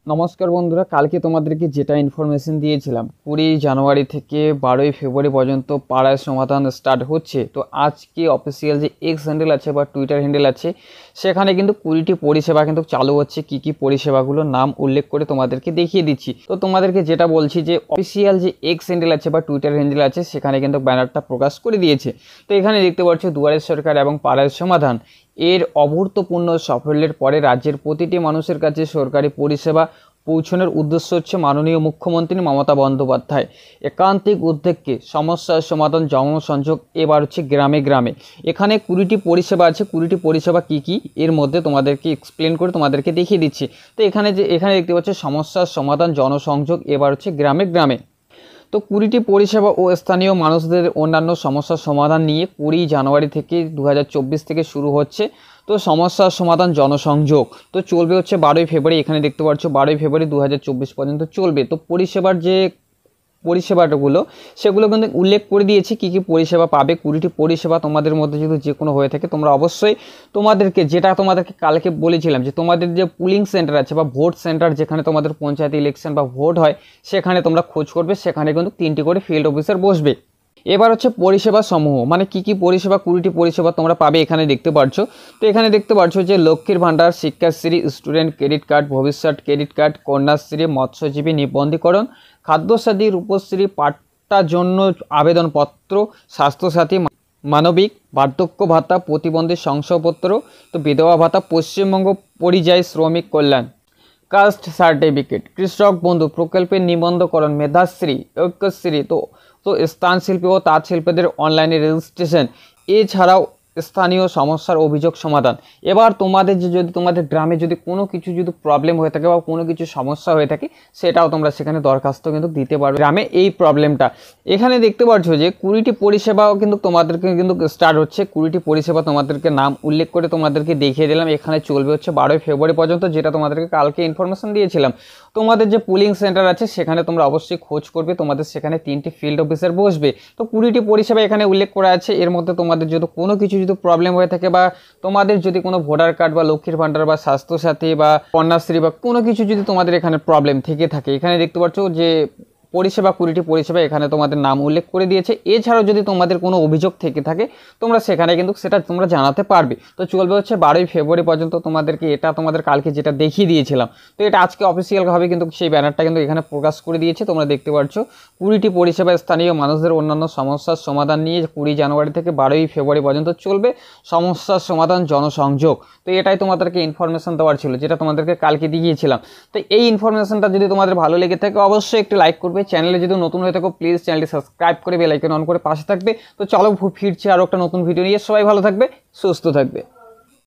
নমস্কার বন্ধুরা, কালকে তোমাদেরকে যেটা ইনফরমেশন দিয়েছিলাম 20 জানুয়ারি থেকে 12 ফেব্রুয়ারি পর্যন্ত পাড়ায় সমাধান স্টার্ট হচ্ছে। তো আজকে অফিসিয়াল যে এক্স হ্যান্ডেল আছে বা টুইটার হ্যান্ডেল আছে সেখানে কিন্তু 20টি পরিষেবা কিন্তু চালু হচ্ছে। কি কি পরিষেবাগুলো নাম উল্লেখ করে তোমাদেরকে দেখিয়ে দিচ্ছি। তো তোমাদেরকে যেটা বলছি যে অফিসিয়াল যে এক্স হ্যান্ডেল আছে বা টুইটার হ্যান্ডেল আছে সেখানে কিন্তু ব্যানারটা প্রকাশ করে দিয়েছে। তো এখানে দেখতে পাচ্ছ দুয়ারের সরকার এবং পাড়ায় সমাধান এর অভূতপূর্ণ সাফল্যের পরে রাজ্যের প্রতিটি মানুষের কাছে সরকারি পরিষেবা পৌঁছানোর উদ্দেশ্য হচ্ছে মাননীয় মুখ্যমন্ত্রী মমতা বন্দ্যোপাধ্যায় একান্তিক উদ্যোগকে সমস্যার সমাধান জনসংযোগ এবার হচ্ছে গ্রামে গ্রামে। এখানে 20টি পরিষেবা আছে। 20টি পরিষেবা কি কি এর মধ্যে তোমাদেরকে এক্সপ্লেন করে তোমাদেরকে দেখিয়ে দিচ্ছি। তো এখানে দেখতে পাচ্ছ সমস্যার সমাধান জনসংযোগ এবার হচ্ছে গ্রামে গ্রামে। তো 20টি পরিষেবা ও স্থানীয় মানুষদের অন্যান্য সমস্যার সমাধান নিয়ে 20 জানুয়ারি থেকে 2024 থেকে শুরু হচ্ছে। তো সমস্যার সমাধান জনসংযোগ তো চলবে হচ্ছে 12 ফেব্রুয়ারি। এখানে দেখতে পাচ্ছ 12 ফেব্রুয়ারি 2024 পর্যন্ত চলবে। তো পরিষেবার যে পরিষেবাগুলো সেগুলো কিন্তু উল্লেখ করে দিয়েছি কী কী পরিষেবা পাবে। 20টি পরিষেবা তোমাদের মধ্যে যদি যে কোনো হয়ে থাকে তোমরা অবশ্যই তোমাদেরকে তোমাদেরকে কালকে বলেছিলাম যে তোমাদের যে পুলিং সেন্টার আছে বা ভোট সেন্টার যেখানে তোমাদের পঞ্চায়েত ইলেকশন বা ভোট হয় সেখানে তোমরা খোঁজ করবে। সেখানে কিন্তু 3টি করে ফিল্ড অফিসার বসবে। এবার হচ্ছে পরিষেবা সমূহ মানে কি কি পরিষেবা 20টি পরিষেবা তোমরা পাবে এখানে দেখতে পাচ্ছ। তো এখানে দেখতে পাচ্ছ যে লক্ষ্মীর ভাণ্ডার, শিক্ষাশ্রী, স্টুডেন্ট ক্রেডিট কার্ড, ভবিষ্যৎ ক্রেডিট কার্ড, কন্যাশ্রী, মৎস্যজীবী নিবন্ধীকরণ, খাদ্যসাথী, রূপশ্রী, পাট্টা জন্য আবেদনপত্র, স্বাস্থ্যসাথী, মানবিক, বার্ধক্য ভাতা, প্রতিবন্ধী শংসাপত্র, তো বিধবা ভাতা, পশ্চিমবঙ্গ পরিযায়ী শ্রমিক কল্যাণ, কাস্ট সার্টিফিকেট, কৃষক বন্ধু প্রকল্পের নিবন্ধকরণ, মেধাশ্রী, ঐক্যশ্রী, তো স্থান শিল্পী ও তাঁত শিল্পীদের অনলাইনে রেজিস্ট্রেশন, এছাড়াও স্থানীয় সমস্যার অভিযোগ সমাধান। এবার তোমাদের যদি তোমাদের গ্রামে যদি কোনো কিছু যদি প্রবলেম হয়ে থাকে বা কোনো কিছু সমস্যা হয়ে থাকে সেটাও তোমরা সেখানে দরখাস্ত কিন্তু দিতে পারবে গ্রামে এই প্রবলেমটা। এখানে দেখতে পাচ্ছ যে 20টি পরিষেবাও কিন্তু তোমাদেরকে কিন্তু স্টার্ট হচ্ছে। 20টি পরিষেবা তোমাদেরকে নাম উল্লেখ করে তোমাদেরকে দেখিয়ে দিলাম। এখানে চলবে হচ্ছে 12 ফেব্রুয়ারি পর্যন্ত, যেটা তোমাদেরকে কালকে ইনফরমেশন দিয়েছিলাম। তোমাদের যে পুলিং সেন্টার আছে সেখানে তোমরা অবশ্যই খোঁজ করবে। তোমাদের সেখানে 3টি ফিল্ড অফিসার বসবে। তো 20টি পরিষেবা এখানে উল্লেখ করা আছে। এর মধ্যে তোমাদের যদি কোনো কিছু যদি প্রবলেম হয়ে থাকে বা তোমাদের যদি কোনো ভোটার কার্ড বা লক্ষ্মীর ভাণ্ডার বা স্বাস্থ্যসাথী বা কন্যাশ্রী বা কোনো কিছু যদি তোমাদের এখানে প্রবলেম থেকে থাকে এখানে দেখতে পাচ্ছ যে পরিষেবা 20টি পরিষেবা এখানে তোমাদের নাম উল্লেখ করে দিয়েছে। এছাড়াও যদি তোমাদের কোনো অভিযোগ থেকে থাকে তোমরা সেখানে কিন্তু সেটা তোমরা জানাতে পারবে। তো চলবে হচ্ছে 12 ফেব্রুয়ারি পর্যন্ত। তোমাদেরকে এটা তোমাদের কালকে যেটা দেখিয়ে দিয়েছিলাম তো এটা আজকে অফিসিয়ালভাবে কিন্তু সেই ব্যানারটা কিন্তু এখানে প্রকাশ করে দিয়েছে। তোমরা দেখতে পাচ্ছ 20টি পরিষেবা স্থানীয় মানুষদের অন্যান্য সমস্যার সমাধান নিয়ে 20 জানুয়ারি থেকে 12 ফেব্রুয়ারি পর্যন্ত চলবে সমস্যার সমাধান জনসংযোগ। তো এটাই তোমাদেরকে ইনফরমেশন দেওয়ার ছিল যেটা তোমাদেরকে কালকে দিয়েছিলাম। তো এই ইনফরমেশনটা যদি তোমাদের ভালো লেগে থাকে অবশ্যই একটু লাইক করবে। চ্যানেলে যদি নতুন হয়ে থাকো প্লিজ চ্যানেলটি সাবস্ক্রাইব করে বেল আইকন অন করে পাশে থাকবে। তো চলো ফিরছি আরও একটা নতুন ভিডিও নিয়ে। সবাই ভালো থাকবে, সুস্থ থাকবে।